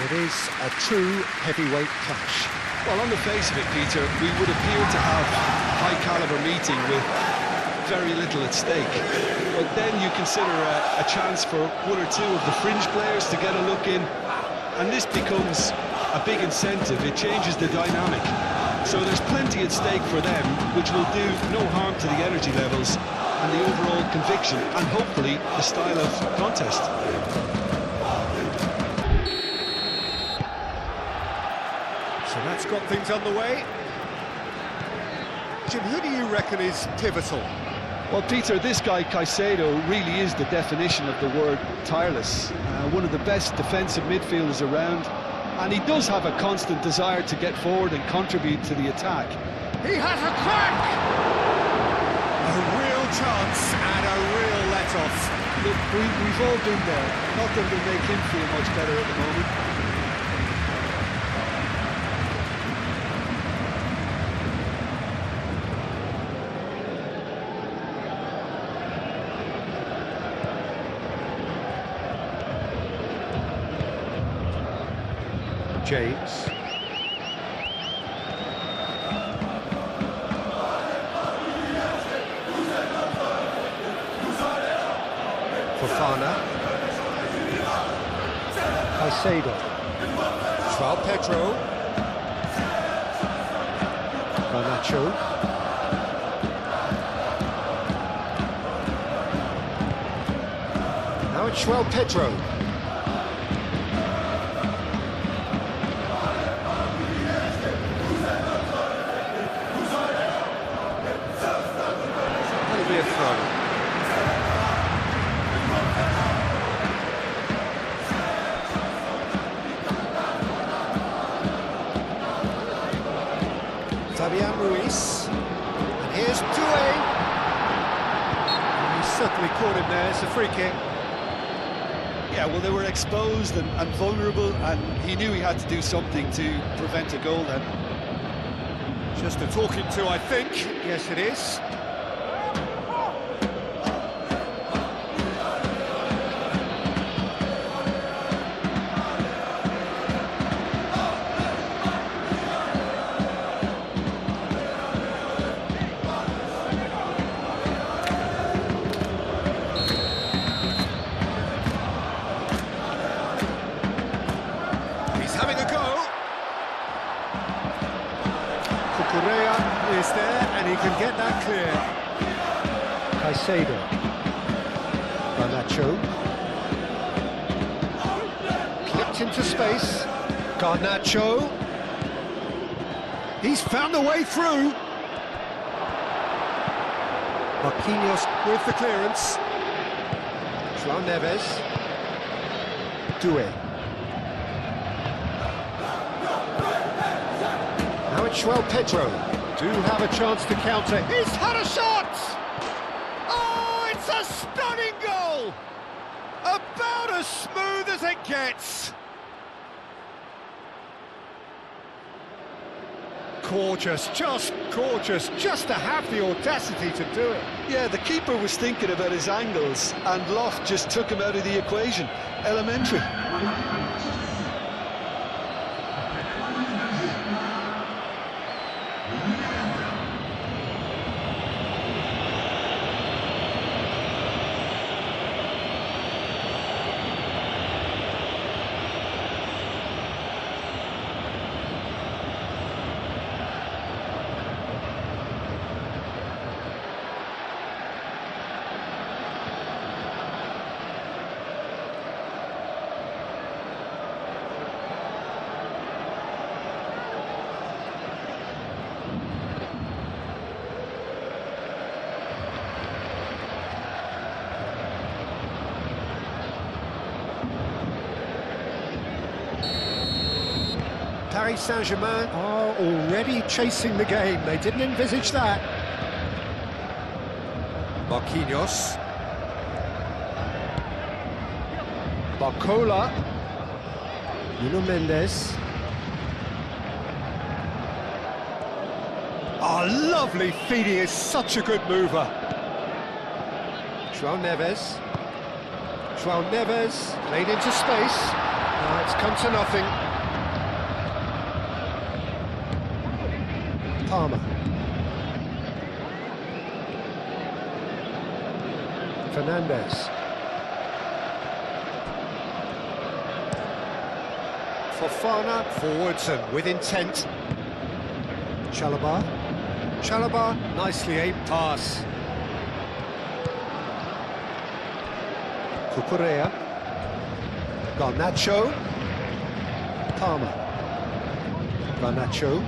It is a true heavyweight clash. Well, on the face of it, Peter, we would appear to have a high-caliber meeting with very little at stake. But then you consider a chance for one or two of the fringe players to get a look in, and this becomes a big incentive. It changes the dynamic. So there's plenty at stake for them, which will do no harm to the energy levels and the overall conviction, and hopefully the style of contest. So that's got things underway. Jim, who do you reckon is pivotal? Well, Peter, this guy Caicedo really is the definition of the word tireless. One of the best defensive midfielders around, and he does have a constant desire to get forward and contribute to the attack. He has a crack! A real chance and a real let-off. Look, we've all been there. Not that it'll make him feel much better at the moment. James. Fofana. Caicedo. João Pedro. Garnacho. Now it's João Pedro. A throw. Fabian Ruiz, and here's Doué. He certainly caught him there. It's a free kick. Yeah, well, they were exposed and vulnerable, and he knew he had to do something to prevent a goal then. Just a talking to, I think. Yes, it is. Having a go. Correa is there, and he can get that clear. Caicedo. Garnacho. Clipped into space. Garnacho. He's found a way through. Marquinhos with the clearance. João Neves. Doué. Now it's João Pedro. Do have a chance to counter. He's had a shot! Oh, it's a stunning goal! About as smooth as it gets. Gorgeous, just to have the audacity to do it. Yeah, the keeper was thinking about his angles, and Loft just took him out of the equation. Elementary. Paris Saint-Germain are already chasing the game. They didn't envisage that. Marquinhos. Barcola. Nuno Mendes. Oh, lovely feed. He is such a good mover. João Neves. João Neves played into space. Now It's come to nothing. Palmer. Fernandez. Fofana forwards and with intent. Chalobah. Chalobah, nicely aimed pass. Cucurella. Garnacho. Palmer. Garnacho.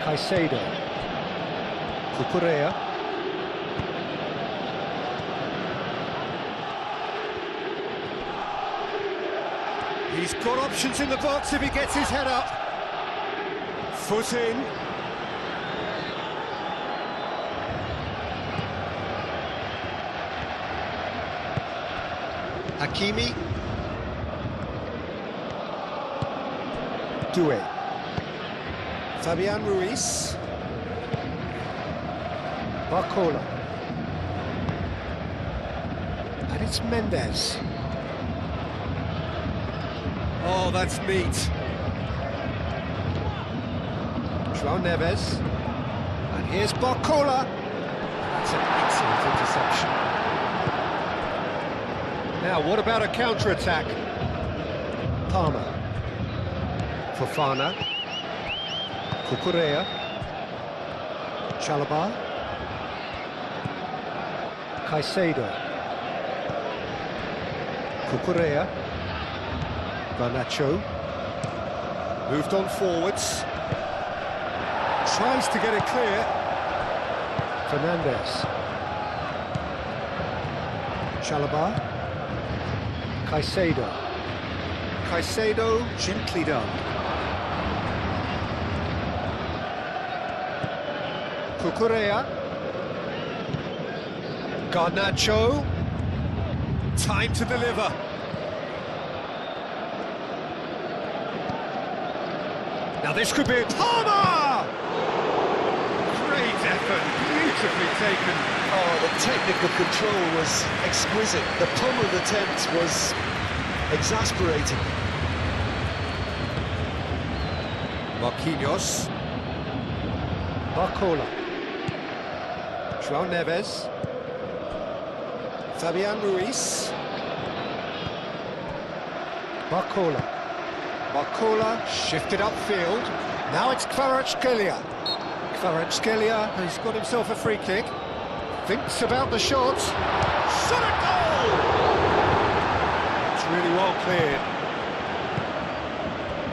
Caicedo. Cucurella. He's got options in the box if he gets his head up. Foot in. Hakimi. Doué. Fabian Ruiz. Barcola. And it's Mendes. Oh, that's neat. João Neves. And here's Barcola. That's an excellent interception. Now, what about a counter-attack? Palmer. Fofana. Cucurella. Chalobah. Caicedo. Cucurella. Garnacho. Moved on forwards. Tries to get it clear. Fernandez. Chalobah. Caicedo. Caicedo, gently done. Cucurella. Garnacho. Time to deliver. Now this could be a Palmer! Great effort, beautifully taken. Oh, the technical control was exquisite. The pummeled attempt was exasperating. Marquinhos. Barcola. João Neves. Fabian Ruiz. Barcola. Barcola shifted upfield. Now it's Kvaratskhelia. Kvaratskhelia has got himself a free kick. Thinks about the shot. Shot a goal! It's really well cleared.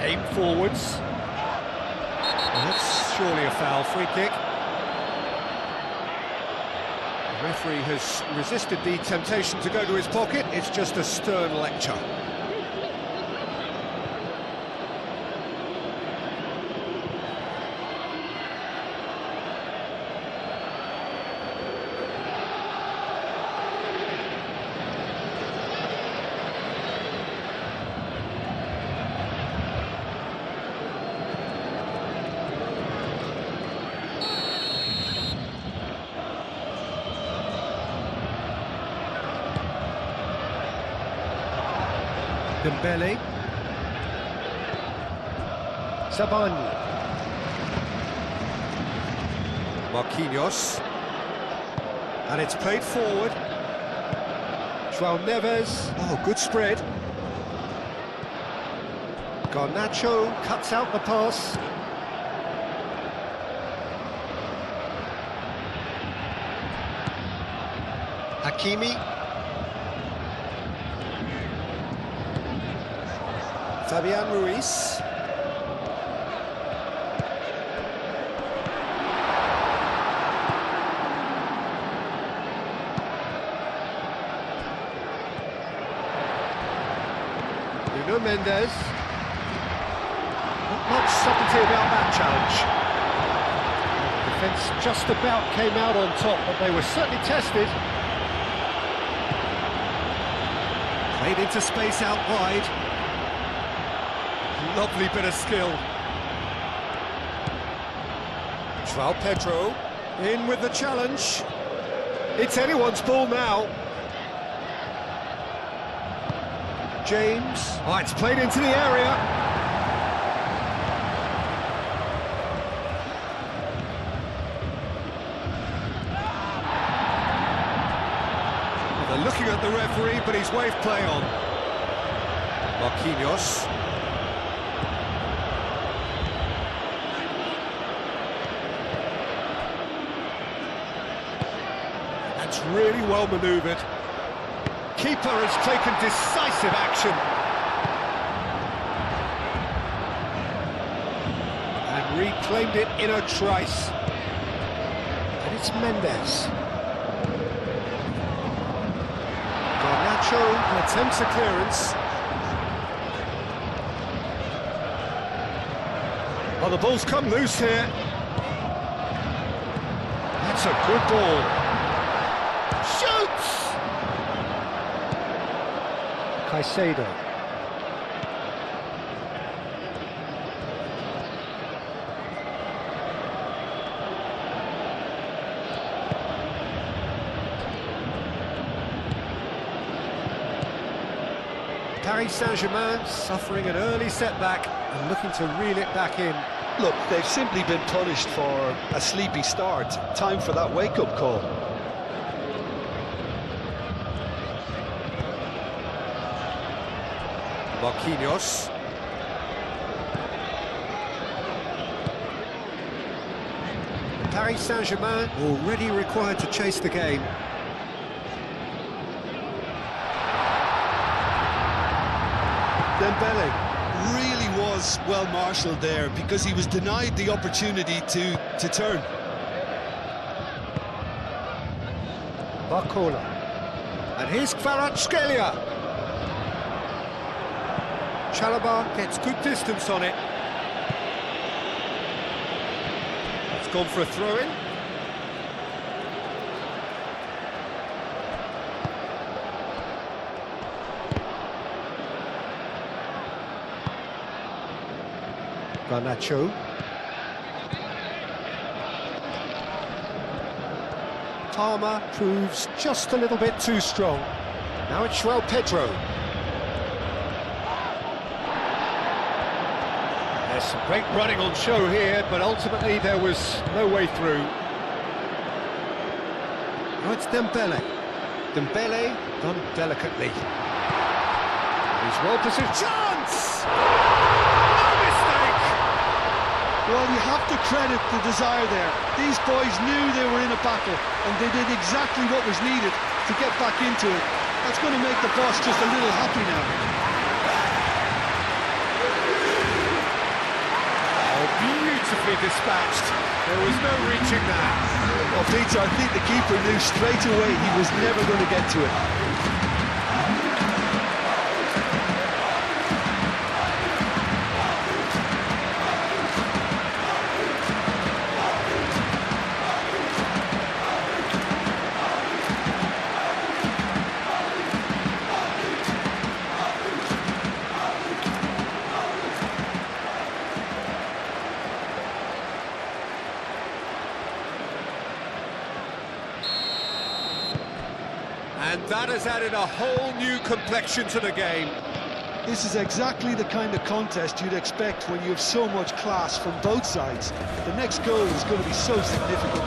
Aim forwards. That's surely a foul free kick. The referee has resisted the temptation to go to his pocket. It's just a stern lecture. Dembele. Sabani. Marquinhos. And it's played forward. João Neves. Oh, good spread. Garnacho cuts out the pass. Hakimi. Fabian Ruiz. Nuno Mendes. Not much subtlety about that challenge. The defence just about came out on top, but they were certainly tested. Played into space out wide. Lovely bit of skill. João Pedro in with the challenge. It's anyone's ball now. James. Oh, it's played into the area. Well, they're looking at the referee, but he's waved play on. Marquinhos. That's really well manoeuvred. Keeper has taken decisive action. And reclaimed it in a trice. And it's Mendes. Garnacho attempts a clearance. Oh, the ball's come loose here. That's a good ball. Shoots! Caicedo. Paris Saint-Germain suffering an early setback and looking to reel it back in. Look, they've simply been punished for a sleepy start. Time for that wake-up call. Marquinhos. Paris Saint-Germain already required to chase the game. Dembele really was well marshalled there because he was denied the opportunity to turn. Barcola. And here's Kvaratskhelia. Chalobah gets good distance on it. It's gone for a throw-in. Garnacho. Palmer proves just a little bit too strong. Now it's João Pedro. There's some great running on show here, but ultimately there was no way through. Now it's Dembele. Dembele done delicately. He's well positioned. Chance! Well, you have to credit the desire there. These boys knew they were in a battle, and they did exactly what was needed to get back into it. That's going to make the boss just a little happy now. Oh, beautifully dispatched. There was no reaching that. Well, Peter, I think the keeper knew straight away he was never going to get to it. And that has added a whole new complexion to the game. This is exactly the kind of contest you'd expect when you have so much class from both sides. The next goal is going to be so significant.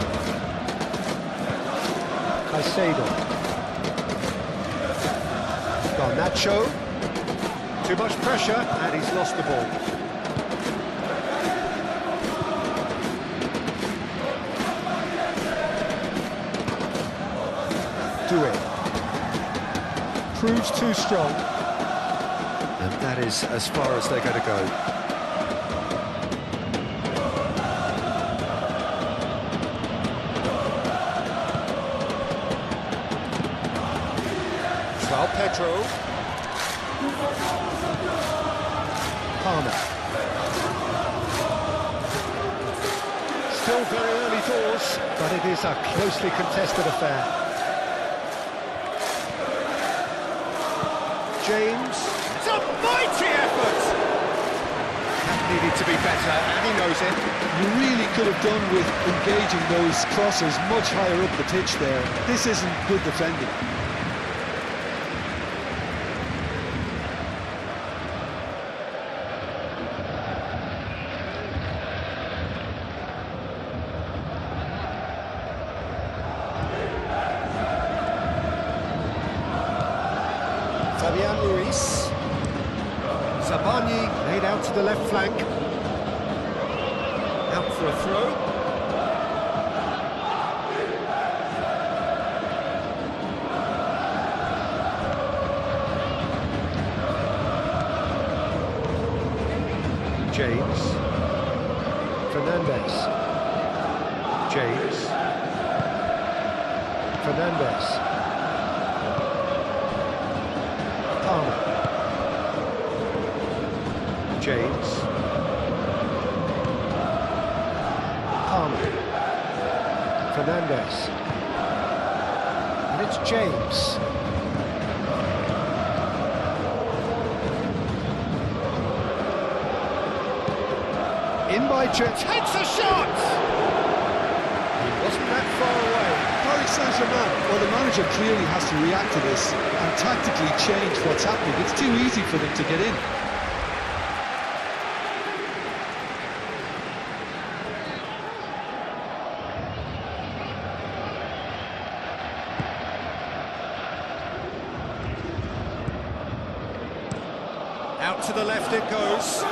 Caicedo. Garnacho. Too much pressure, and he's lost the ball. Do it. Proves too strong, and that is as far as they're going to go. João Pedro. Palmer. Still very early doors, but it is a closely contested affair. James. It's a mighty effort! That needed to be better, and he knows it. You really could have done with engaging those crosses much higher up the pitch there. This isn't good defending. to the left flank. Out for a throw. James. Fernandez. James. Fernandez. Palmer. James. Palmer. Fernandez. And it's James. In by Church, takes a shot! He wasn't that far away. Paris Saint-Germain, well, the manager clearly has to react to this and tactically change what's happening. It's too easy for them to get in. Out to the left it goes.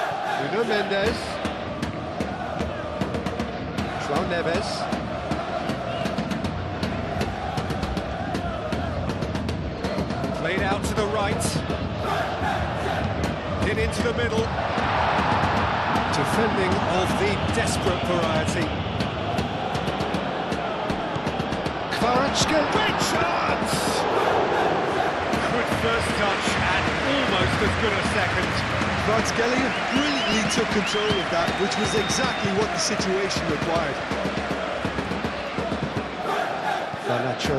Nuno Mendes. João Neves. Played out to the right. In into the middle. Defending of the desperate variety. Kvaratskhelia. Big chance! Good first touch and almost as good a second. Kvaratskhelia brilliantly took control of that, which was exactly what the situation required. Garnacho.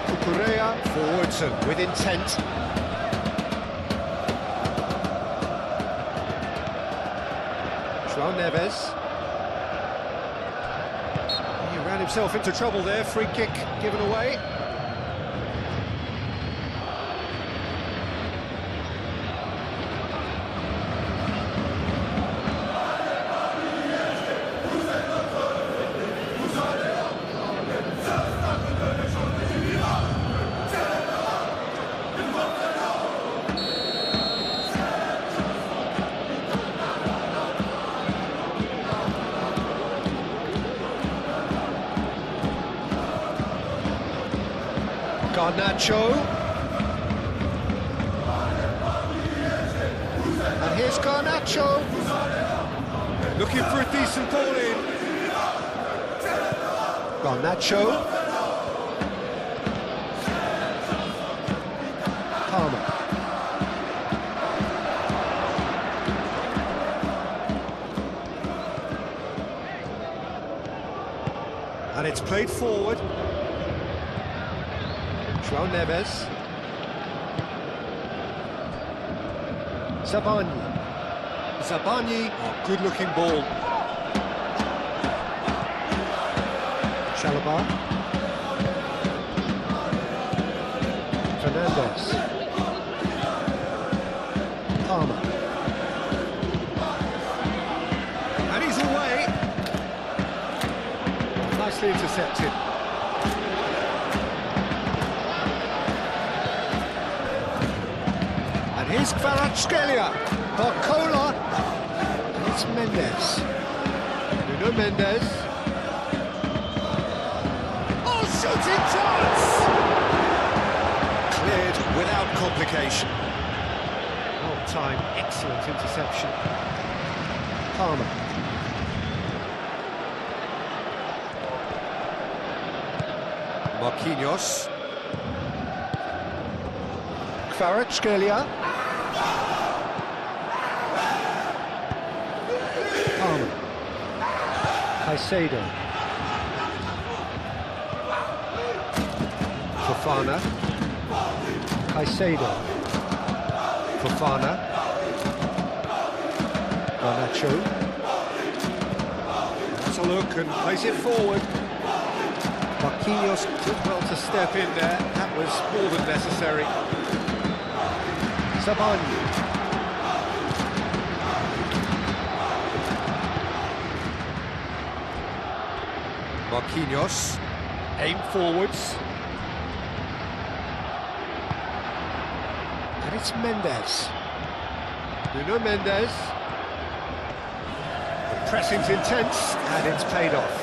Cucurella forwards and with intent. João Neves. He ran himself into trouble there, free kick given away. Garnacho. And here's Garnacho. Looking for a decent ball in. Garnacho. Palmer. And it's played forward. João Neves. Zabani. Zabani, oh, good-looking ball. Chalobah. Fernandez. Palmer. And he's away. Nicely intercepted. Here's Kvaratskhelia, Barcola, and it's Mendes. Nuno Mendes. Oh, shooting chance! Cleared without complication. All-time excellent interception. Palmer. Marquinhos. Kvaratskhelia. Caicedo. Fofana. Caicedo. Fofana. Garnacho. That's a look and plays it forward. Marquinhos did well to step in there. That was more than necessary. Zabani. Marquinhos, aim forwards, and it's Mendes. Nuno Mendes. The pressing's intense, and it's paid off.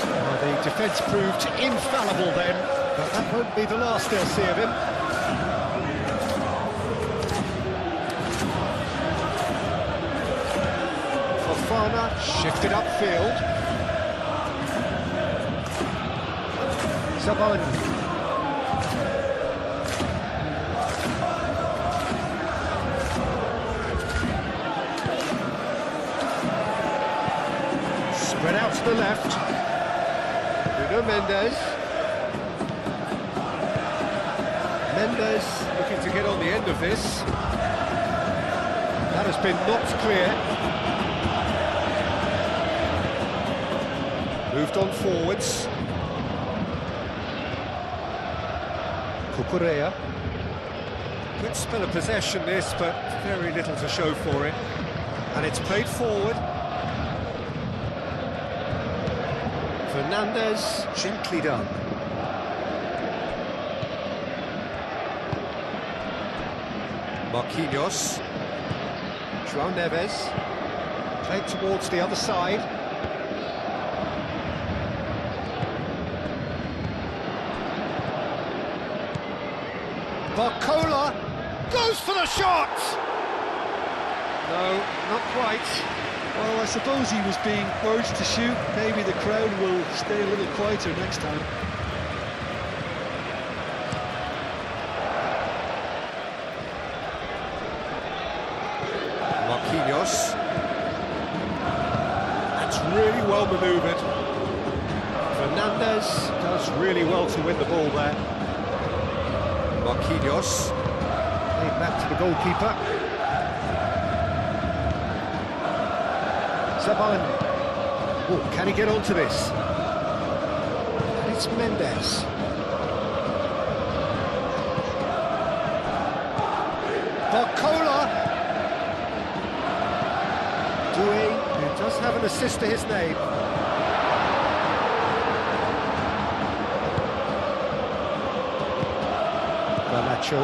Well, the defence proved infallible then, but that won't be the last they'll see of him. Fofana shifted upfield. Saban. Spread out to the left. Nuno Mendes. Mendes looking to get on the end of this. That has been knocked clear. Moved on forwards. Cucurella. Good spell of possession this, but very little to show for it. And it's played forward. Fernandez, gently done. Marquinhos. João Neves. Played towards the other side. Barcola goes for the shot! No, not quite. Well, I suppose he was being urged to shoot. Maybe the crowd will stay a little quieter next time. Marquinhos. That's really well manoeuvred. Fernandez does really well to win the ball there. Marquinhos. Played back to the goalkeeper. Saban. Oh, can he get onto this? And it's Mendes. Barcola. Doué, who does have an assist to his name. Garnacho.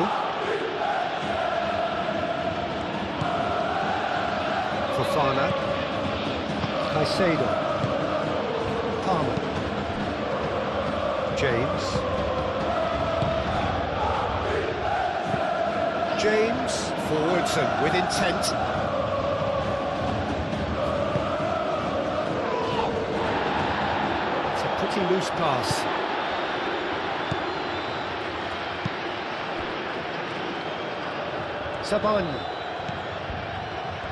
Fofana. Caicedo. Palmer. James forwards and with intent. It's a pretty loose pass. Saban.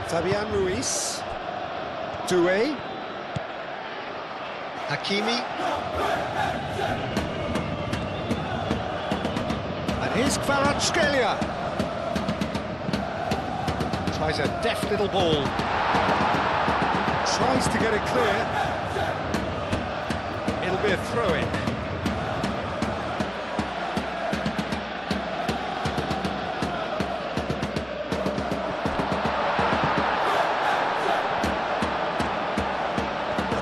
Fabian Ruiz. Doué. Hakimi. And here's Kvaratskhelia. Tries a deft little ball. Tries to get it clear. It'll be a throw-in.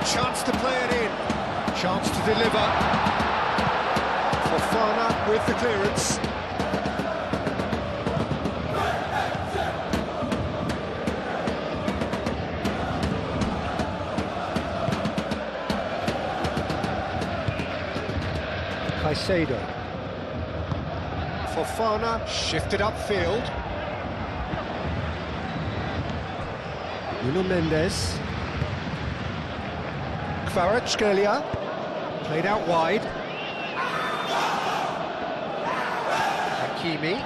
Chance to play it in. Chance to deliver. Fofana with the clearance. Caicedo. Fofana shifted upfield. Nuno Mendes. Kvaratskhelia, played out wide. Hakimi.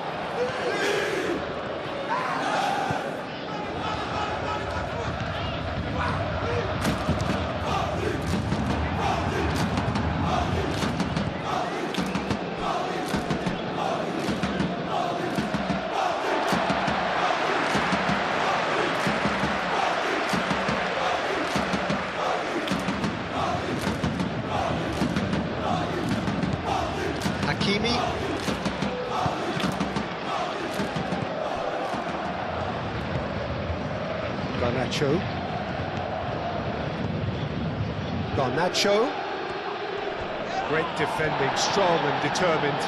Hakimi. Garnacho. Garnacho. Great defending, strong and determined.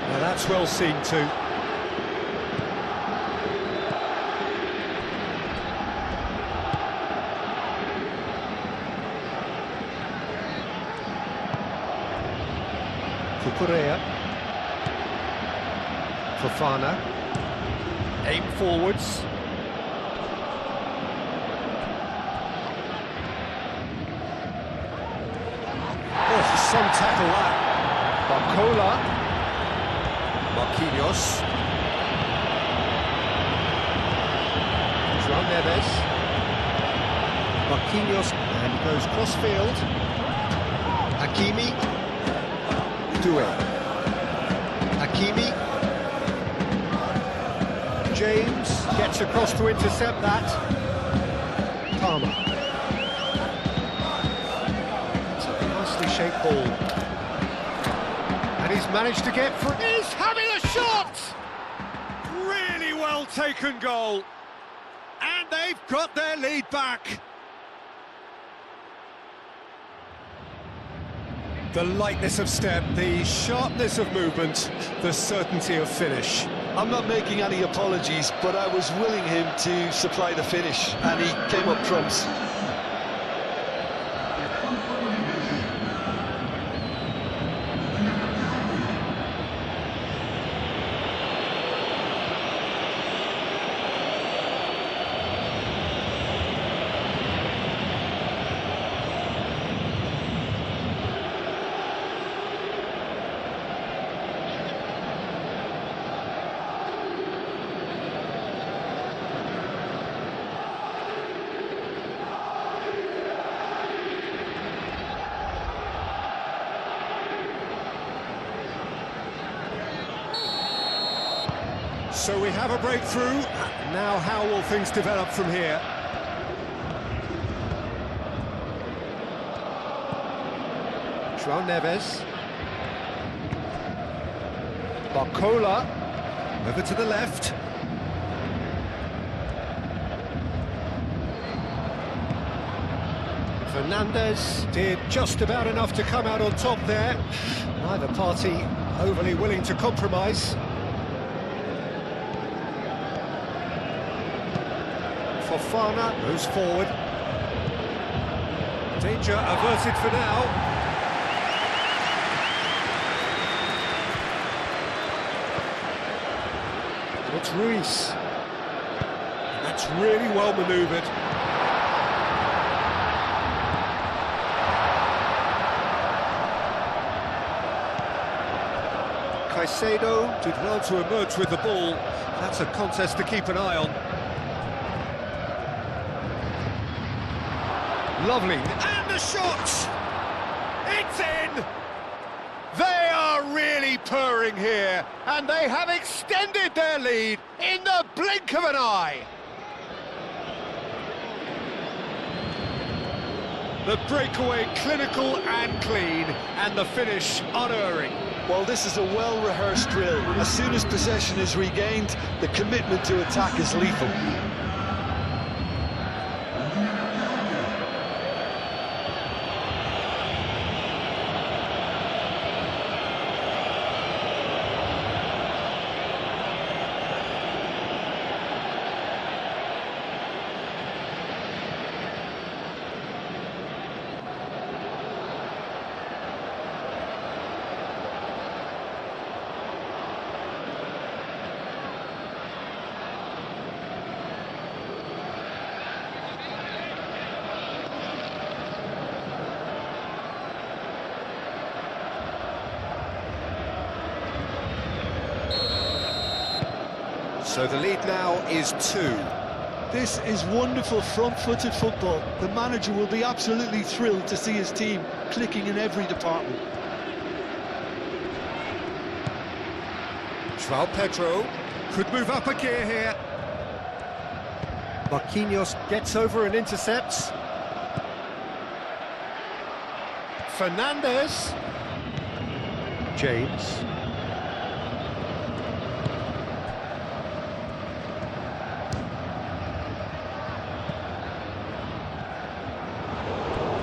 Now that That's well seen too. Correa, Fofana, aim forwards. Oh, some tackle that. Barcola, Marquinhos, João Neves, Marquinhos, and he goes cross-field. Hakimi. Hakimi, James gets across to intercept that. Palmer. It's a nicely shaped ball. And he's managed to get through. He's having a shot! Really well taken goal. And they've got their lead back. The lightness of step, the sharpness of movement, the certainty of finish. I'm not making any apologies, but I was willing him to supply the finish, and he came up trumps. So we have a breakthrough. Now how will things develop from here? João Neves. Barcola. Over to the left. Fernandes did just about enough to come out on top there. Neither party overly willing to compromise. Fofana moves forward. Danger averted for now. It's Ruiz. That's really well manoeuvred. Caicedo did well to emerge with the ball. That's a contest to keep an eye on. Lovely, and the shot! It's in! They are really purring here, and they have extended their lead in the blink of an eye. The breakaway clinical and clean, and the finish unerring. Well, this is a well-rehearsed drill. As soon as possession is regained, the commitment to attack is lethal. So the lead now is 2. This is wonderful front-footed football. The manager will be absolutely thrilled to see his team clicking in every department. João Pedro could move up a gear here. Marquinhos gets over and intercepts. Fernandes. James.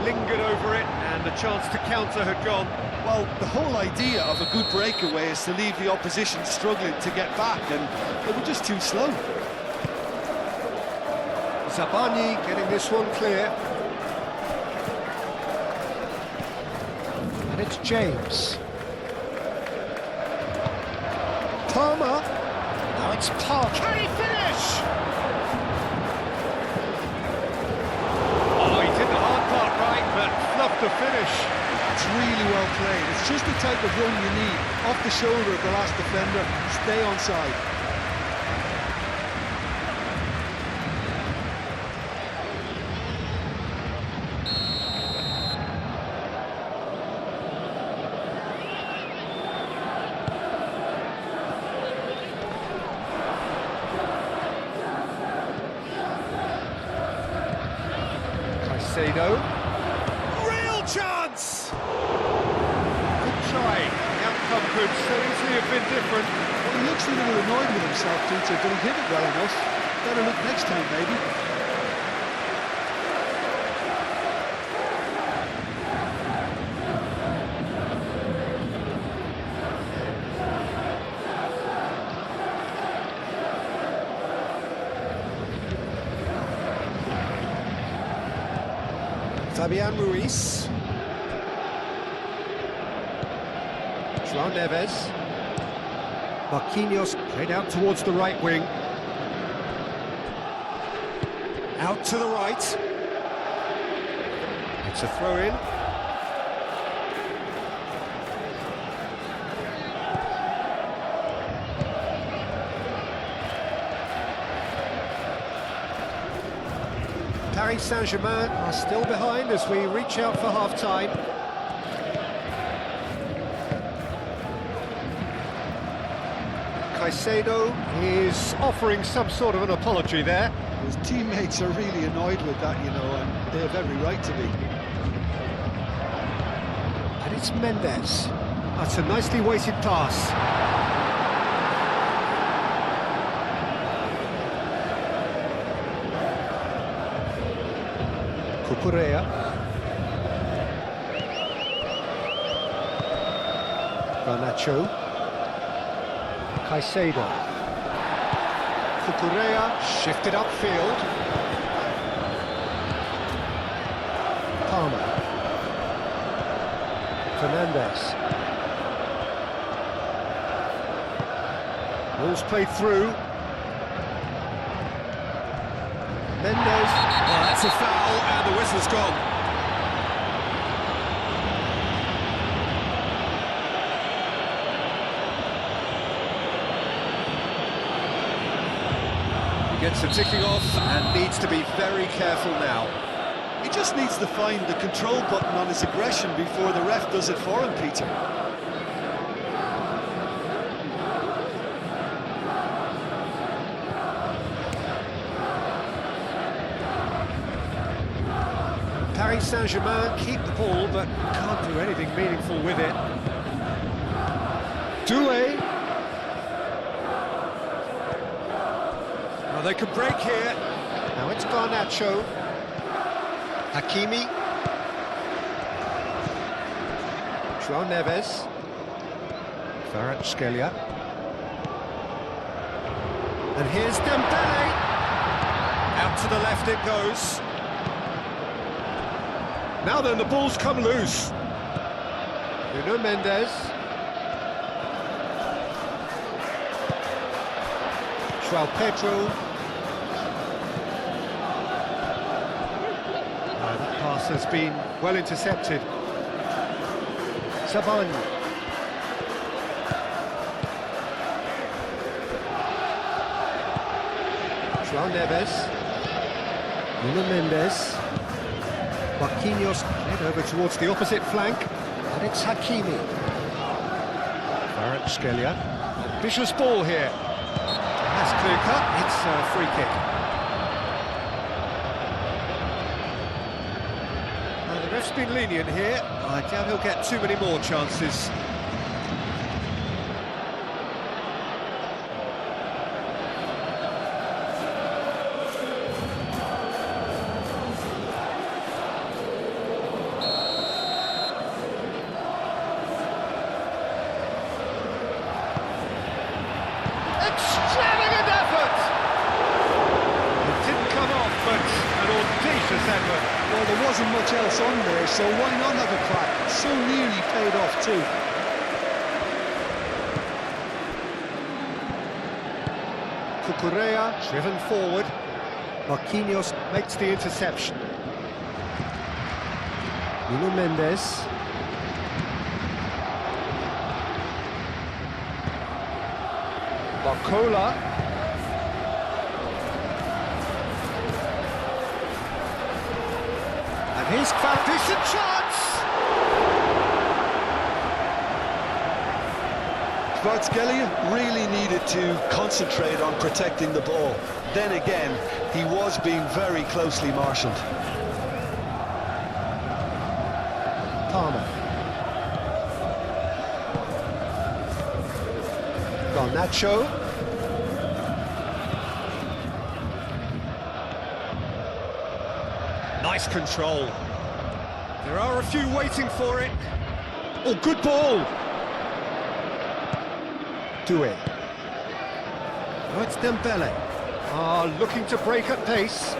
Lingered over it, and the chance to counter had gone. Well, the whole idea of a good breakaway is to leave the opposition struggling to get back, and they were just too slow. Zabani getting this one clear. And it's James. Palmer. Now it's Park. Can he finish? Oh, he did the hard part right, but fluffed the finish. It's really well played. It's just the type of run you need. Off the shoulder of the last defender, stay onside. Caicedo. Real chance! Good try. The outcome could so easily have been different. Well, he looks a little annoyed with himself, Peter, but he hit it well enough. Better look next time, maybe. Fabian Ruiz. João Neves. Marquinhos played out towards the right wing. Out to the right. It's a throw-in. Paris Saint-Germain are still behind as we reach out for half-time. Caicedo is offering some sort of an apology there. His teammates are really annoyed with that, you know, and they have every right to be. And it's Mendes. That's a nicely weighted pass. Cucurella. Garnacho. Caicedo. Cucurella shifted upfield. Palmer. Fernandes. Ball's played through. Mendes. Oh, that's a foul, and the whistle's gone. He gets a ticking off and needs to be very careful now. He just needs to find the control button on his aggression before the ref does it for him, Peter. Paris Saint-Germain keep the ball, but can't do anything meaningful with it. Doué. Well, they could break here. Now it's Garnacho. Hakimi. João Neves. Kvaratskhelia. And here's Dembele. Out to the left it goes. Now then, the ball's come loose. Nuno Mendes. João Pedro. That pass has been well intercepted. Zabani. João Neves. Nuno Mendes. Marquinhos head over towards the opposite flank, and it's Hakimi. Kvaratskhelia. Ambitious ball here. That's clear cut. It's a free kick. Now the ref's been lenient here. I doubt he'll get too many more chances. pass on there, so why not have a crack? So nearly paid off too. Cucurella driven forward. Marquinhos makes the interception. Nuno Mendes. Barcola. And he's found a decent chance! Kvaratskhelia really needed to concentrate on protecting the ball. Then again, he was being very closely marshalled. Palmer. Garnacho. Nice control. There are a few waiting for it. Oh, good ball. Doué. Oh, it's Dembele. Looking to break at pace.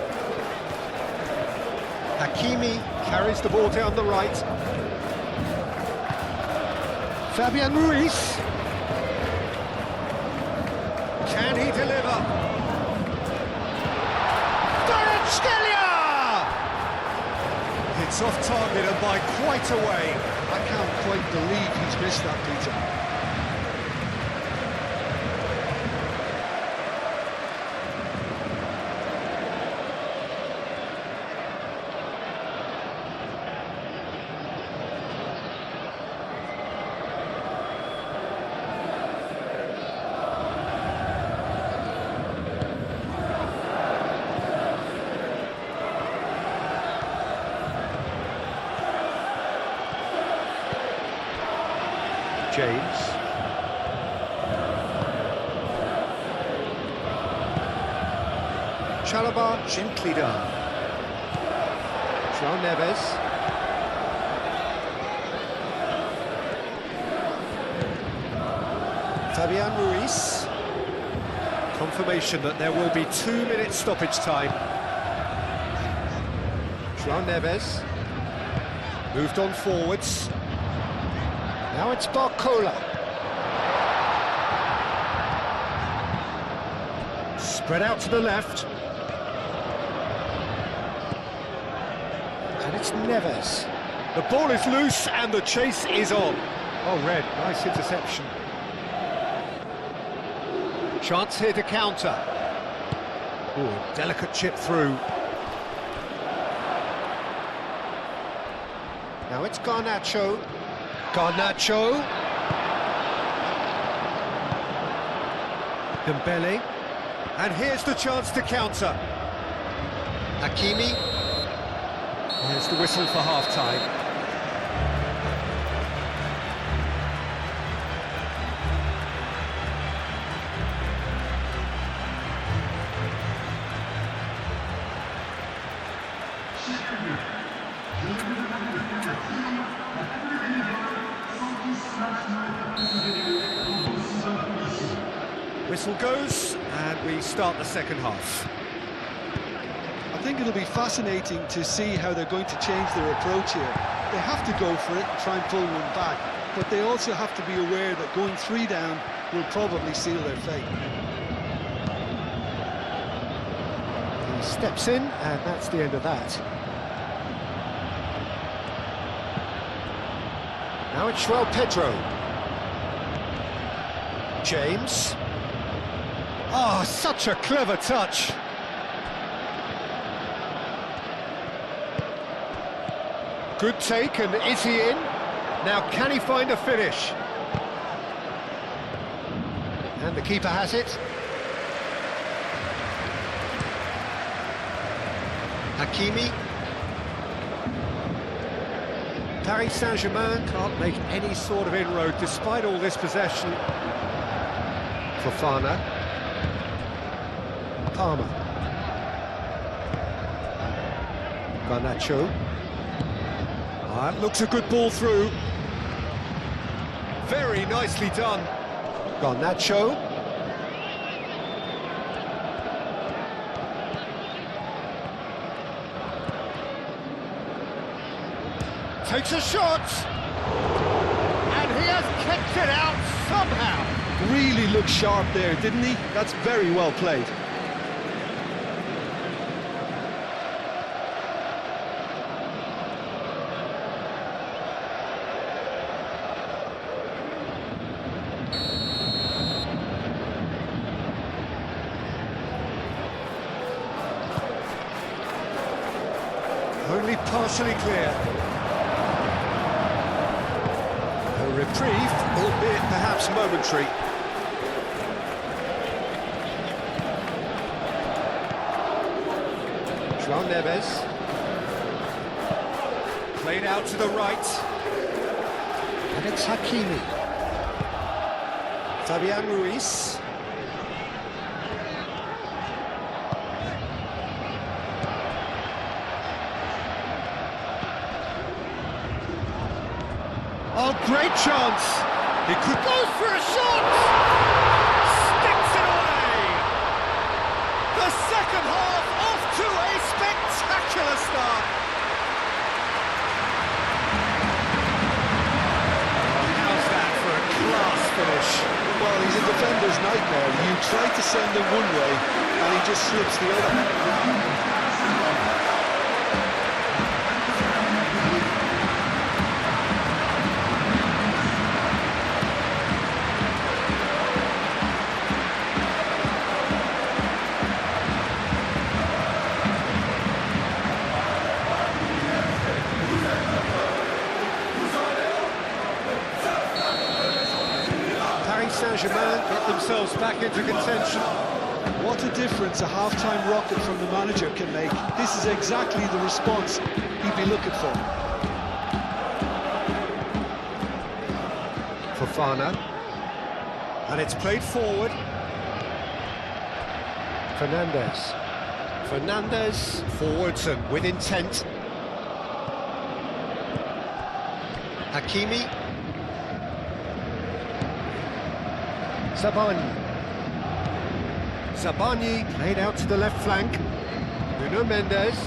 Hakimi carries the ball down the right. Fabian Ruiz. Can he deliver? Kvaratskhelia! It's off target and by quite a way. I can't quite believe he's missed that, Peter. James. Chalobah gently done. João Neves. Fabian Ruiz. Confirmation that there will be 2 minutes stoppage time. João Neves. Moved on forwards. Now it's Barcola. Spread out to the left. And it's Neves. The ball is loose and the chase is on. Oh, Red, nice interception. Chance here to counter. Oh, delicate chip through. Now it's Garnacho. Garnacho. Dembele. And here's the chance to counter. Hakimi. Here's the whistle for half-time. Whistle goes, and we start the second half. I think it'll be fascinating to see how they're going to change their approach here. They have to go for it and try and pull one back, but they also have to be aware that going 3 down will probably seal their fate. He steps in, and that's the end of that. Now it's João Pedro. James. Oh, such a clever touch. Good take, and is he in? Now, can he find a finish? And the keeper has it. Hakimi. Paris Saint-Germain can't make any sort of inroad despite all this possession. Fofana. Palmer. Garnacho. That looks a good ball through. Very nicely done. Garnacho. takes a shot, and he has kicked it out somehow. Really looked sharp there, didn't he? That's very well played. Only partially clear. A reprieve, albeit perhaps momentary. João Neves. Played out to the right. And it's Hakimi. Fabian Ruiz. Oh, great chance! He could go for a shot! Sticks it away! The second half off to a spectacular start! Oh, how's that for a class finish? Well, he's a defender's nightmare. You try to send him one way, and he just slips the other. Saint-Germain get themselves back into contention. What a difference a half-time rocket from the manager can make. This is exactly the response he'd be looking for. Fofana. And it's played forward. Fernandes. Fernandes forwards and with intent. Hakimi. Zabani played out to the left flank. Nuno Mendes.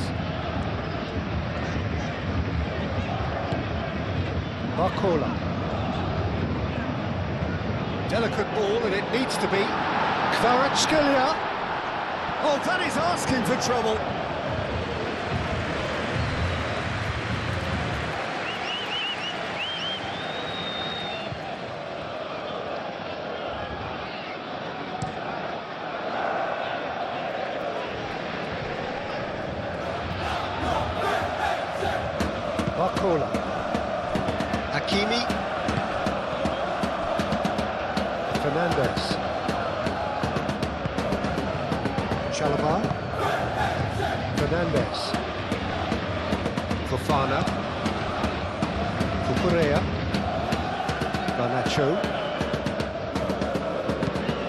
Barcola. Delicate ball, and it needs to be. Kvaratskhelia. Oh, that is asking for trouble. Barcola. Hakimi. Fernandes. Chalobah. Fernandes. Fofana. Cucurella. Garnacho.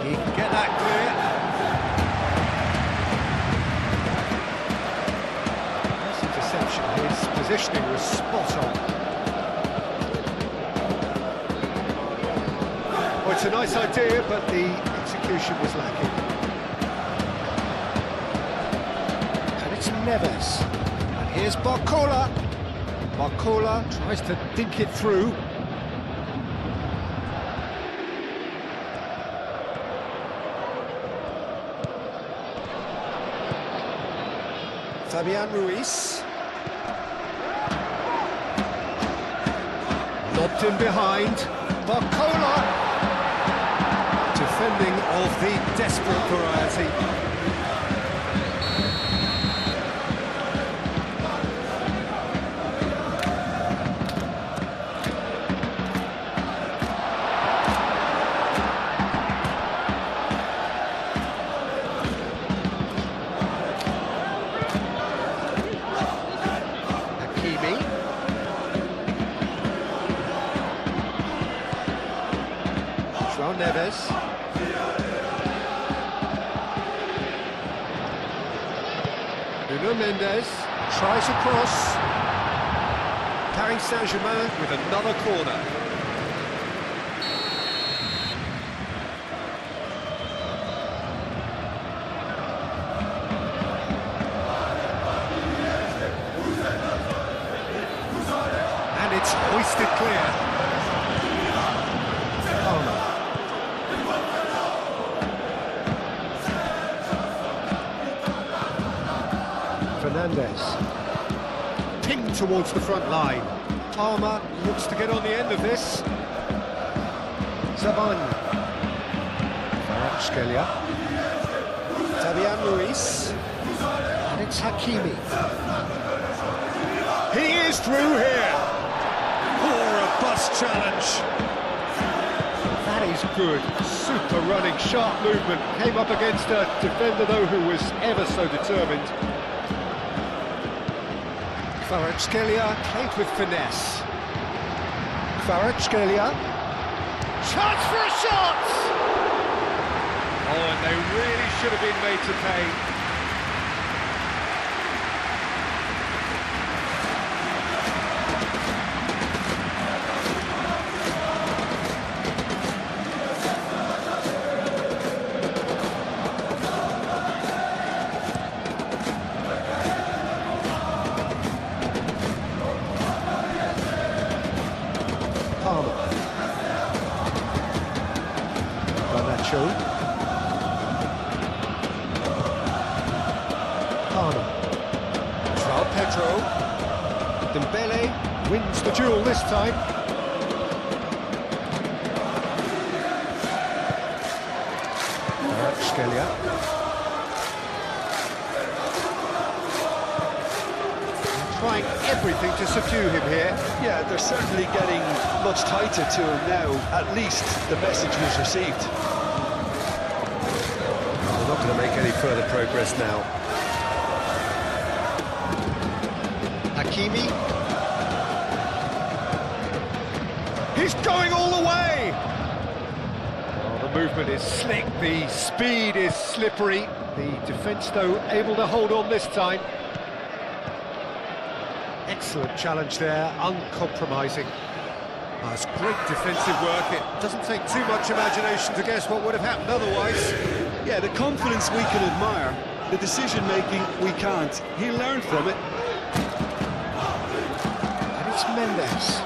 He can get that clear. Nice interception. His positioning was spot on. Well, it's a nice idea, but the execution was lacking. And it's Neves. And here's Barcola. Barcola tries to dink it through. Fabian Ruiz. Lobbed in behind. Barcola. Defending of the desperate variety. Hakimi. João Neves. Nuno Mendes tries a cross. Paris Saint-Germain with another corner. And It's hoisted clear. Palmer. Fernandez. Pinged towards the front line. Palmer looks to get on the end of this. Zaban. Kvaratskhelia. Fabian Ruiz. And it's Hakimi. He is through here. Or a bust challenge. That is good. Super running, sharp movement. Came up against a defender, though, who was ever so determined. Kvaratskhelia played with finesse. Kvaratskhelia. Chance for a shot! Oh, and they really should have been made to pay. Pedro. Dembele wins the duel this time. Kvaratskhelia. Trying everything to subdue him here. Yeah, they're certainly getting much tighter to him now. At least the message was received. They're not going to make any further progress now. Hakimi. He's going all the way! Oh, the movement is slick, the speed is slippery. The defence, though, able to hold on this time. Excellent challenge there, uncompromising. Oh, it's great defensive work. It doesn't take too much imagination to guess what would have happened otherwise. Yeah, the confidence we can admire, the decision-making we can't. He learned from it. And it's Mendes.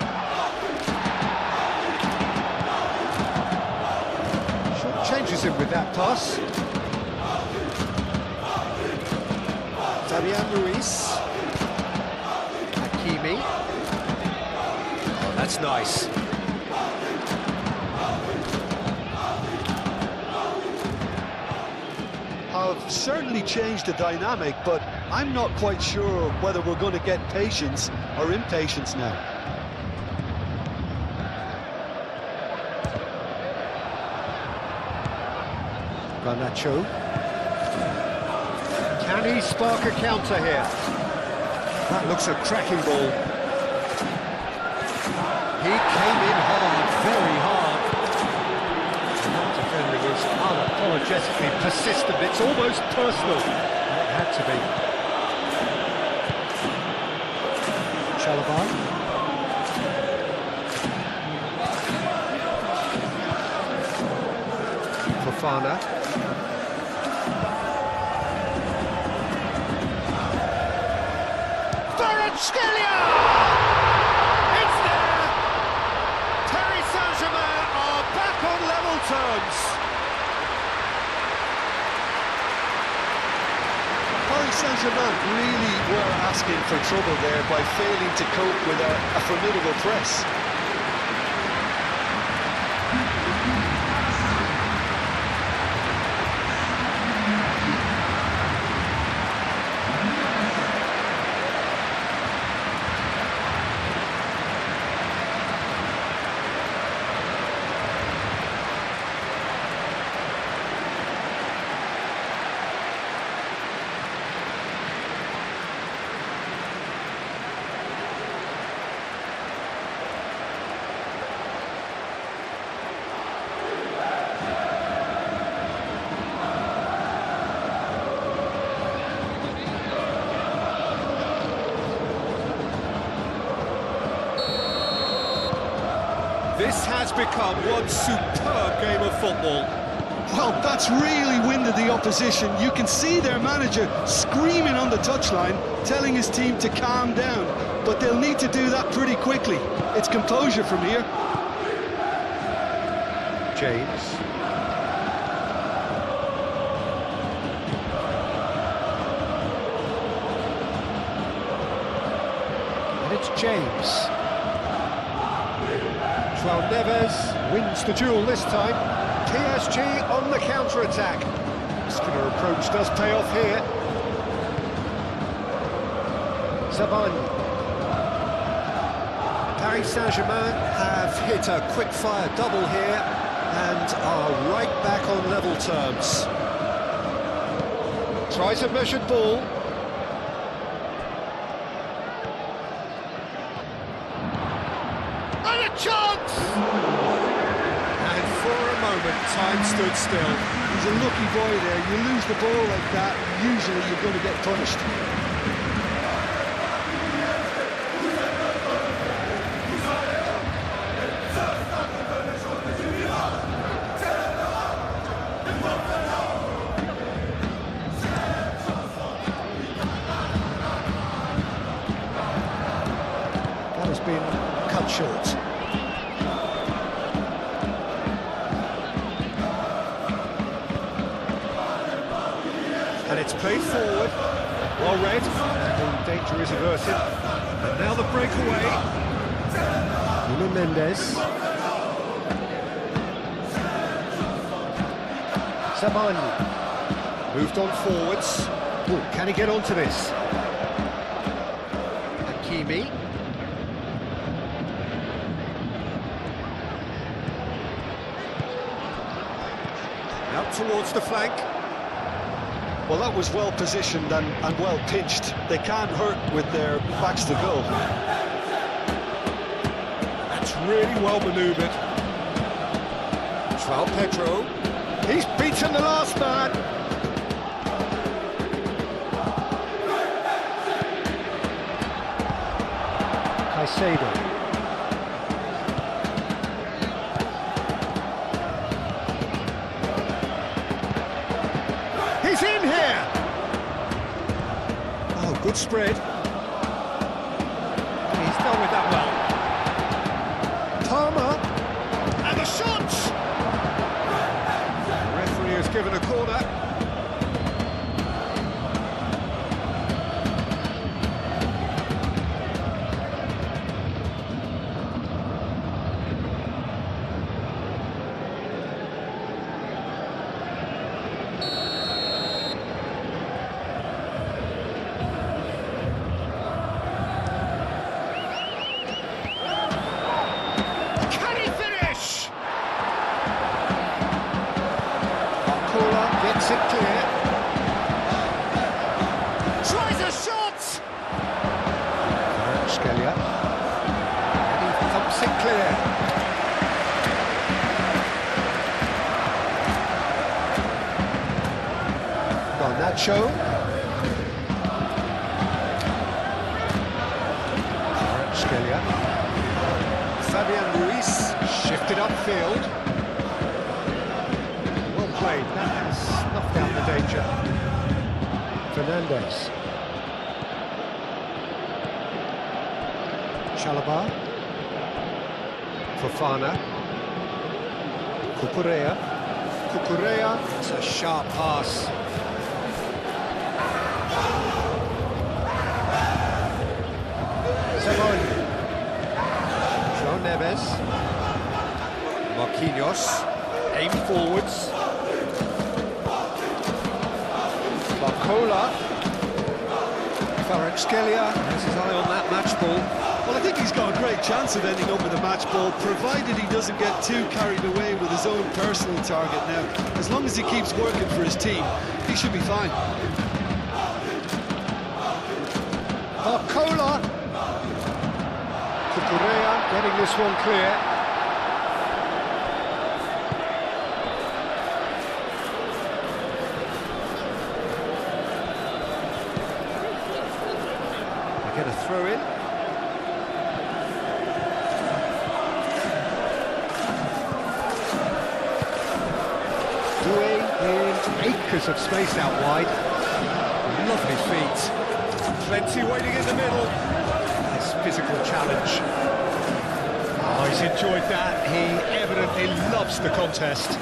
Short changes him with that pass. Fabian Ruiz. Hakimi. Oh, that's nice. Have certainly changed the dynamic, but I'm not quite sure whether we're going to get patience or impatience now. Garnacho. Can he spark a counter here? That looks a cracking ball. He came in hard, very hard. And that defender was unapologetically persistent. It's almost personal. It had to be. Chalaban. Fofana. Kvaratskhelia! It's there! Saint-Germain are back on level terms. Saint-Germain really were asking for trouble there by failing to cope with a formidable press. This has become one superb game of football. Well, that's really winded the opposition. You can see their manager screaming on the touchline, telling his team to calm down. but they'll need to do that pretty quickly. It's composure from here. James. And it's James. João Neves wins the duel this time. PSG on the counter-attack. Muscular approach does pay off here. Saint-Germain. Paris Saint-Germain have hit a quick-fire double here and are right back on level terms. Tries a measured ball. And a chance! And for a moment, time stood still. He's a lucky boy there. You lose the ball like that, usually you're going to get punished. Has been cut short. And it's played forward. Well read. The danger is averted. And now the breakaway. Nuno Mendes. Saint-Germain moved on forwards. Ooh, can he get onto this? Hakimi. Out towards the flank. Well, that was well positioned and well pinched. They can't hurt with their backs to goal. That's really well manoeuvred. João Pedro. He's beaten the last man. Caicedo. He's in here! Oh, good spread. He's done with that well. Palmer. And the shot! The referee has given a corner. Gets it clear. Tries a shot! Scalia. And he thumps it clear. Garnacho. Scalia. Fabian Ruiz shifted upfield. Played. That has snuffed out the danger. Fernandes. Chalobah. Fofana. Cucurella. It's a sharp pass. Saint-Germain. João Neves. Marquinhos. Aim forwards. Barcola. Scalia has his eye on that match ball. Well, I think he's got a great chance of ending up with a match ball, provided he doesn't get too carried away with his own personal target now. As long as he keeps working for his team, he should be fine. Barcola. Cucurella getting this one clear. Get a throw in. Doué in acres of space out wide. Lovely feet. Plenty waiting in the middle. This physical challenge. Oh, he's enjoyed that. He evidently loves the contest.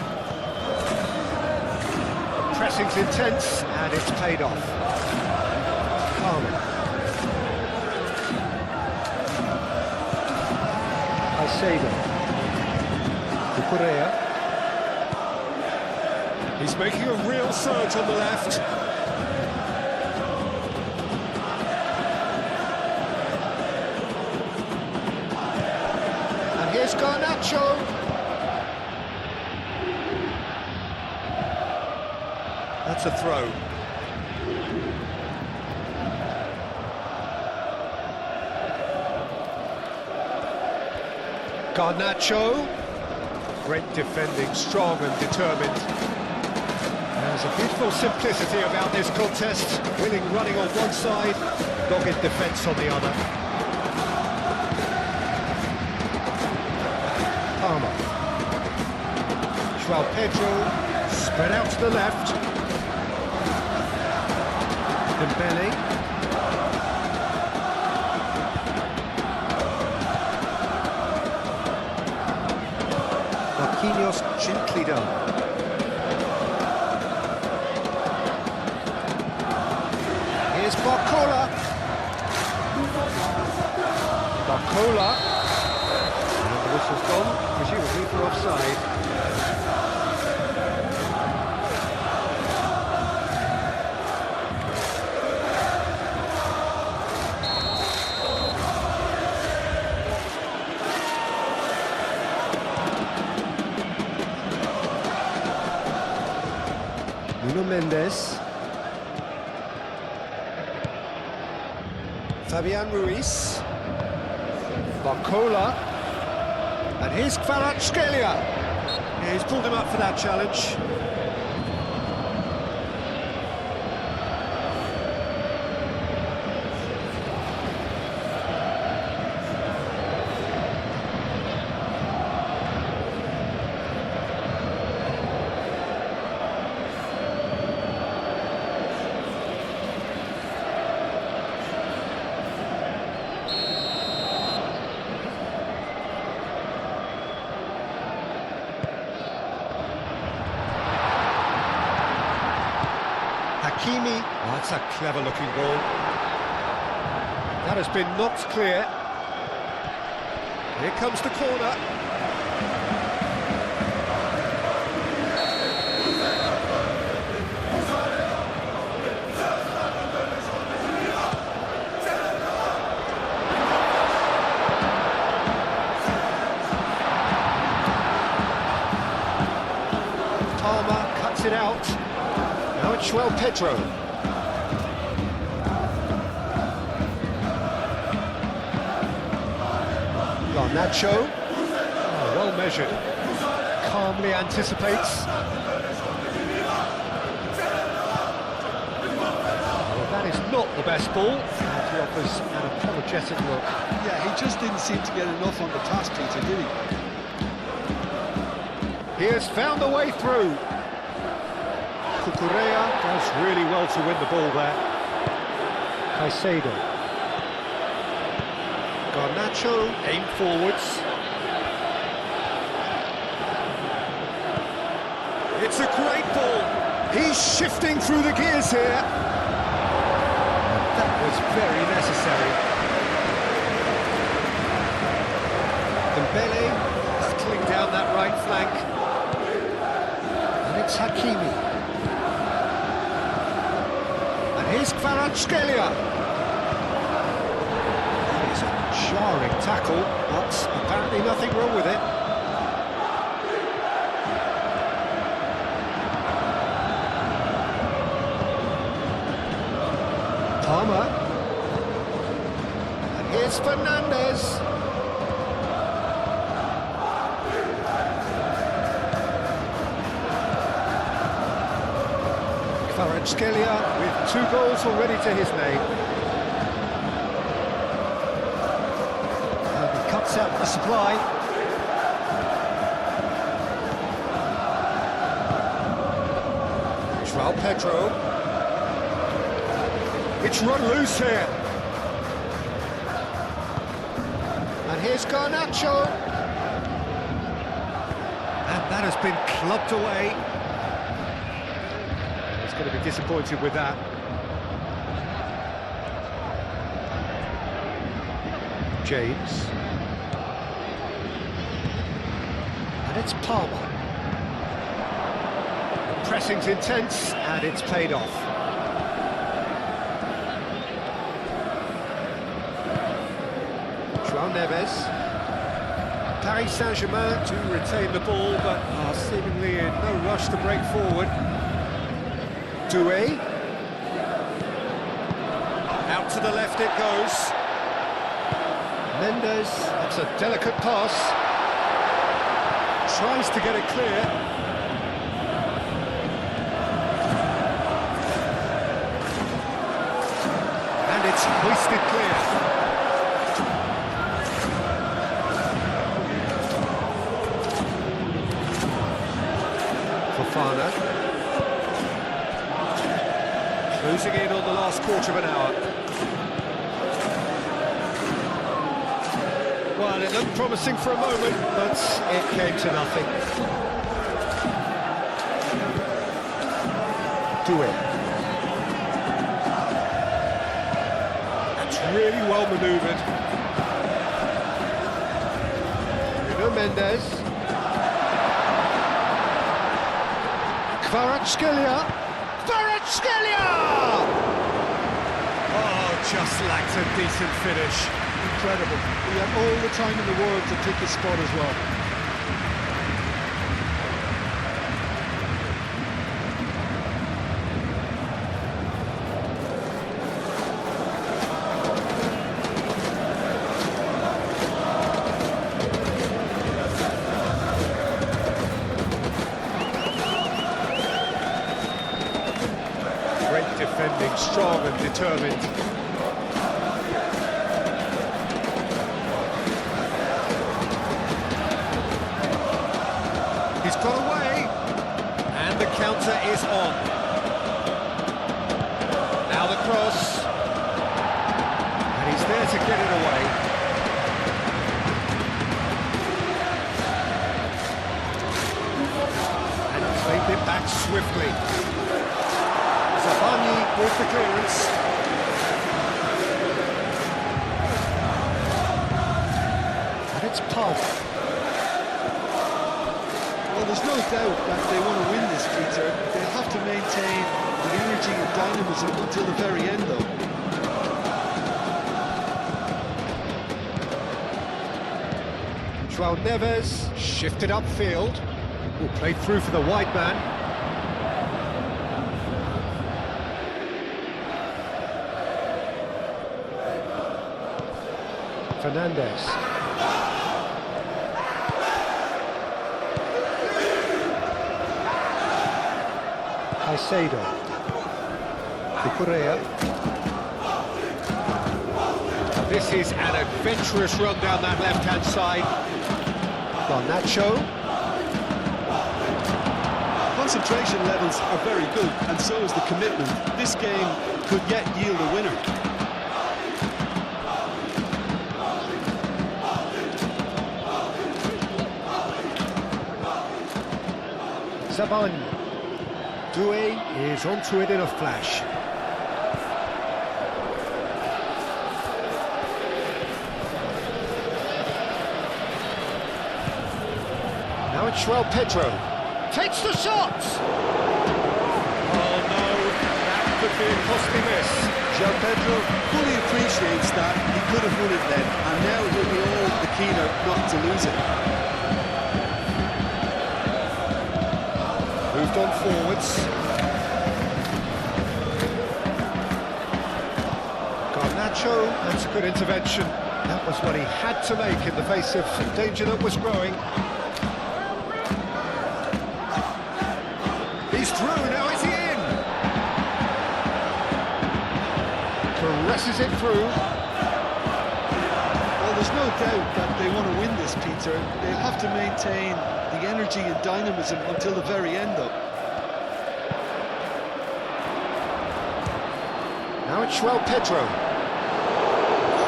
Pressing's intense, and it's paid off. Palmer. Caicedo. Cucurella. He's making a real surge on the left. And here's Garnacho. That's a throw. Garnacho. Great defending, strong and determined. There's a beautiful simplicity about this contest. Willing running on one side, dogged defence on the other. Palmer. João Pedro, spread out to the left. Dembele. Marquinhos gently done. Here's Barcola. Barcola. And the whistle's gone, presumably for offside. Mendes. Fabian Ruiz. Barcola. And here's Kvaratskhelia. Yeah, he's pulled him up for that challenge. Hakimi. Oh, that's a clever-looking ball. That has been knocked clear. Here comes the corner. Palmer cuts it out. Now it's João Pedro. Garnacho. Oh, well measured. Calmly anticipates. Well, that is not the best ball. And he offers an apologetic look. Yeah, he just didn't seem to get enough on the pass, Peter, did he? He has found a way through. Cucurella does really well to win the ball there. Caicedo. Garnacho, aim forwards. It's a great ball. He's shifting through the gears here. That was very necessary. Dembele battling down that right flank. And it's Hakimi. Here's Kvaratskhelia. That is a jarring tackle, but apparently nothing wrong with it. Palmer. And here's Fernandes. Kvaratskhelia with 2 goals already to his name. And he cuts out the supply. João Pedro. It's run loose here. And here's Garnacho. And that has been clubbed away. He's going to be disappointed with that. James. And it's Palmer. The pressing's intense, and it's paid off. João Neves. Paris Saint-Germain to retain the ball, but are seemingly in no rush to break forward. Doué. Out to the left it goes. Mendes, that's a delicate pass. Tries to get it clear. And it's hoisted clear. Fofana. Closing in on the last quarter of an hour. Well, it looked promising for a moment, but it came to nothing. Doué. That's really well manoeuvred. Bruno Mendes. Kvaratskhelia! Oh, just lacked a decent finish. Incredible. He had all the time in the world to pick his spot as well. Great defending, strong and determined. He's got away, and the counter is on. Now the cross, and he's there to get it away. And played it back swiftly. Zabani with the clearance. And it's Palmer. Well, there's no doubt that they want to win this, Peter. They'll have to maintain the energy and dynamism until the very end, though. João Neves shifted upfield. Played through for the wide man. Fernandes. Caicedo. Cucurella. This is an adventurous run down that left-hand side. Garnacho. Concentration levels are very good, and so is the commitment. This game could yet yield a winner. Zabani. Doué is onto it in a flash. Now it's Pedro. Takes the shot! Oh no, that could be a costly miss. João Pedro fully appreciates that. He could have won it then, and now he'll be all the keener not to lose it. Moved on forwards. Garnacho, that's a good intervention. That was what he had to make in the face of danger that was growing. He's through, now is he in? Caresses it through. Well, there's no doubt that they want to win this, Peter. They'll have to maintain the energy and dynamism until the very end, though. Now it's Pedro.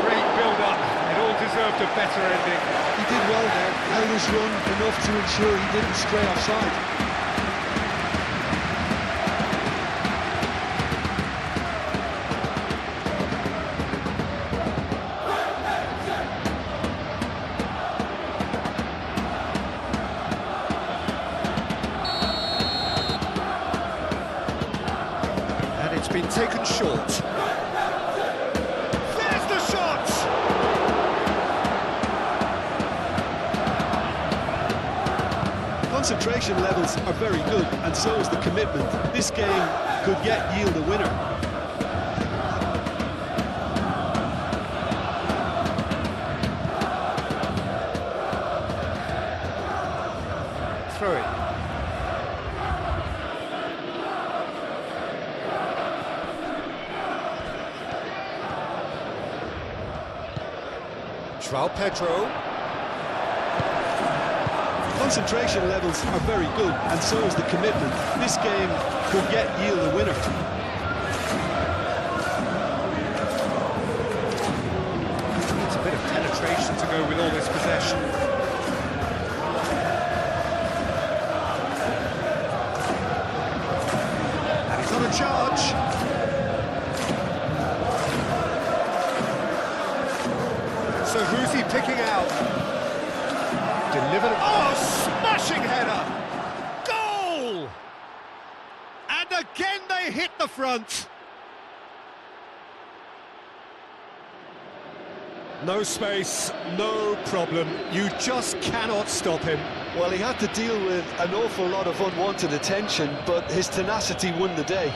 Great build-up. It all deserved a better ending. He did well there, held his run enough to ensure he didn't stray offside. And it's been taken short. There's the shot! Concentration levels are very good, and so is the commitment. This game could yet yield a winner. Through it. João Pedro. Concentration levels are very good, and so is the commitment. This game could yet yield a winner. It's a bit of penetration to go with all this possession. And he's on a charge. So who's he picking out? Delivered. Oh, smashing header! Goal! And again they hit the front. No space, no problem. You just cannot stop him. Well, he had to deal with an awful lot of unwanted attention, but his tenacity won the day.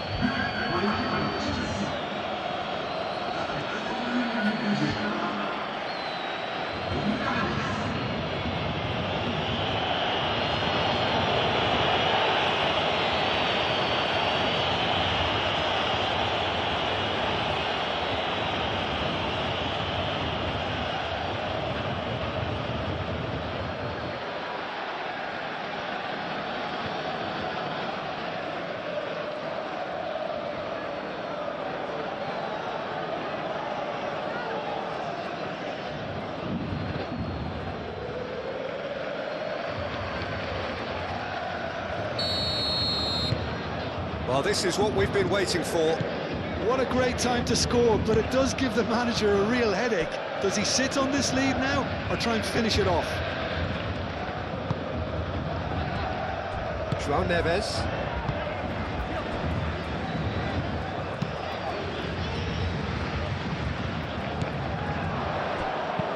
Well, this is what we've been waiting for. What a great time to score, but it does give the manager a real headache. Does he sit on this lead now, or try and finish it off? João Neves.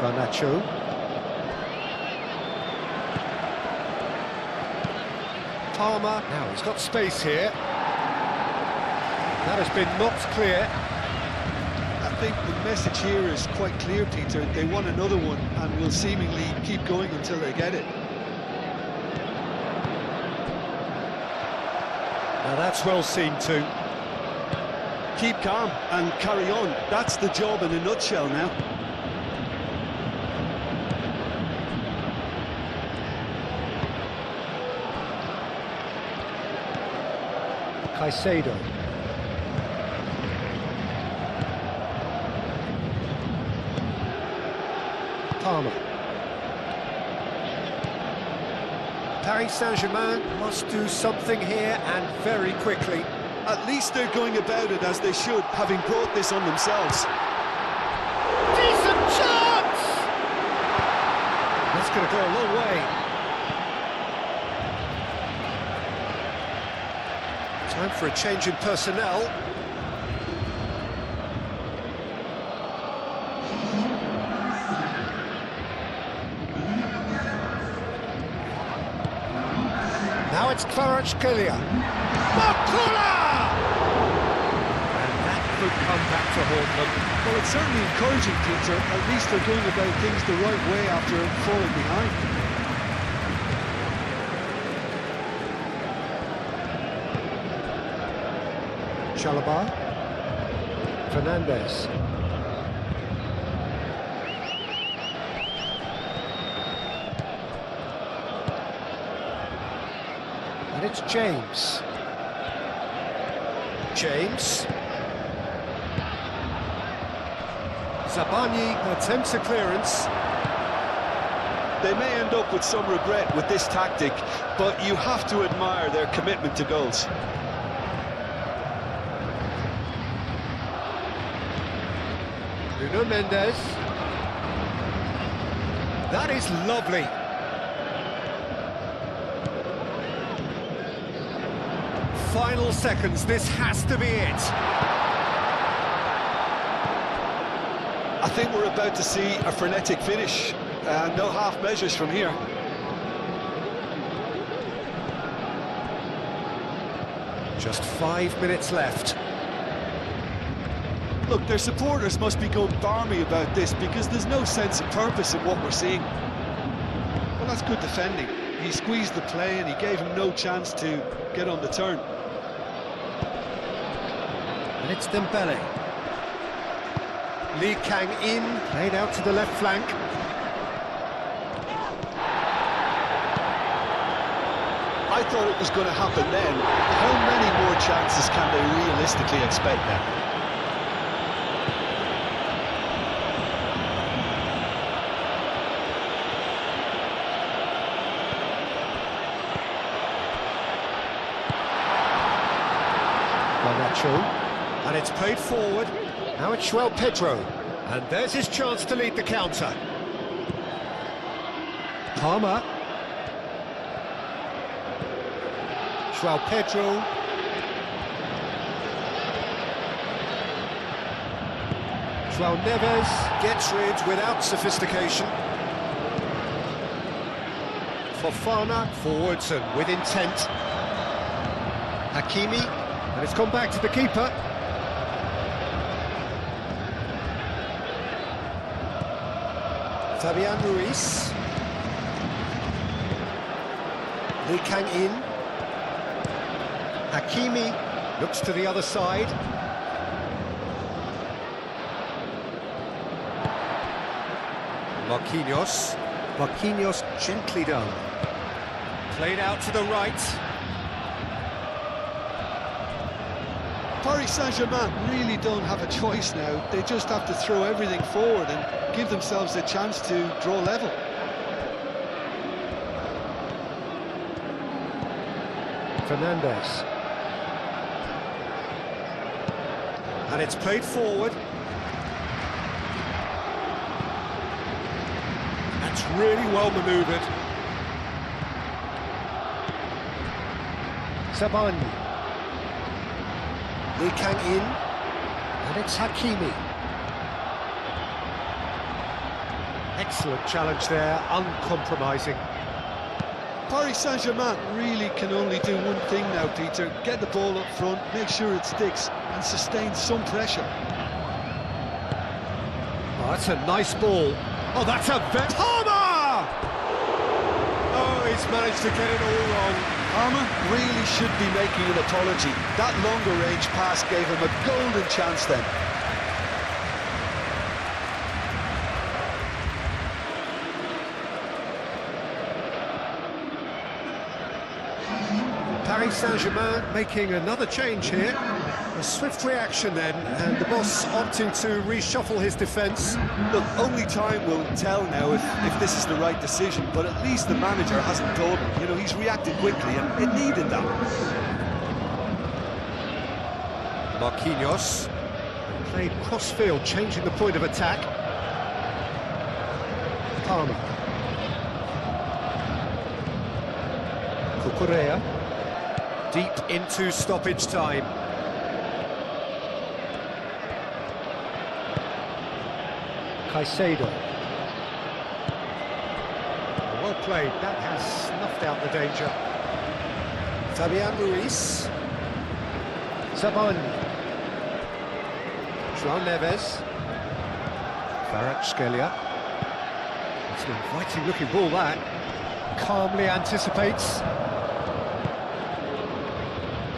Garnacho. Palmer. Now he's got space here. That has been knocked clear. I think the message here is quite clear, Peter. They want another one and will seemingly keep going until they get it. Now that's well seen too. Keep calm and carry on. That's the job in a nutshell now. Caicedo. Palmer. Paris Saint-Germain must do something here, and very quickly. At least they're going about it as they should, having brought this on themselves. Decent chance! That's going to go a long way. Time for a change in personnel. Now it's Kvaratskhelia. Bakula! And that could come back to haunt them. Well, it's certainly encouraging, Peter. At least they're going about things the right way after falling behind. Chalobah. Fernandes. And it's James. James. Zabani attempts a clearance. They may end up with some regret with this tactic, but you have to admire their commitment to goals. Nuno Mendes. That is lovely. Final seconds, this has to be it. I think we're about to see a frenetic finish. No half measures from here. Just 5 minutes left. Look, their supporters must be going barmy about this because there's no sense of purpose in what we're seeing. Well, that's good defending. He squeezed the play and he gave him no chance to get on the turn. And it's Dembele. Lee Kang-in, played out to the left flank. I thought it was going to happen then. How many more chances can they realistically expect now? And it's played forward. Now it's João Pedro. And there's his chance to lead the counter. Palmer. João Pedro. João Neves gets rid without sophistication. Fofana forwards and with intent. Hakimi. And it's gone back to the keeper. Fabian Ruiz. Lee Kang-in. Hakimi looks to the other side. Marquinhos. Marquinhos gently done. Played out to the right. Paris Saint-Germain really don't have a choice now. They just have to throw everything forward and give themselves a chance to draw level. Fernandes. And it's played forward. That's really well manoeuvred. Sabani. Lee Kang-in. And it's Hakimi. Excellent challenge there, uncompromising. Paris Saint-Germain really can only do one thing now, Peter. Get the ball up front, make sure it sticks, and sustain some pressure. Oh, that's a nice ball. Oh, that's a Palmer! Oh, he's managed to get it all wrong. Palmer really should be making an apology. That longer range pass gave him a golden chance then. Paris Saint-Germain making another change here. A swift reaction then, and the boss opting to reshuffle his defence. Look, only time will tell now if this is the right decision, but at least the manager hasn't told him. You know, he's reacted quickly, and it needed that. Marquinhos played cross-field, changing the point of attack. Palmer. Cucurella. Deep into stoppage time. Caicedo. Well played, that has snuffed out the danger. Fabian Ruiz. Sabani. João Neves. Kvaratskhelia. It's an inviting looking ball that. Calmly anticipates.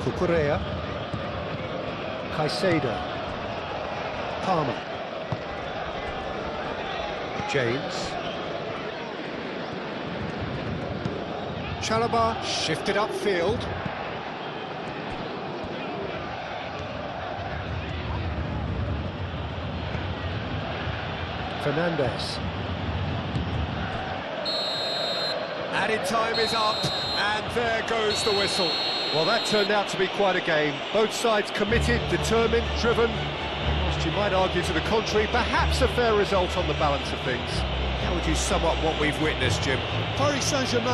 Cucurella. Caicedo. Palmer. James. Chalobah shifted upfield. Fernandes. Added time is up, and there goes the whistle. Well, that turned out to be quite a game. Both sides committed, determined, driven. Whilst you might argue to the contrary, perhaps a fair result on the balance of things. How would you sum up what we've witnessed, Jim? Paris Saint-Germain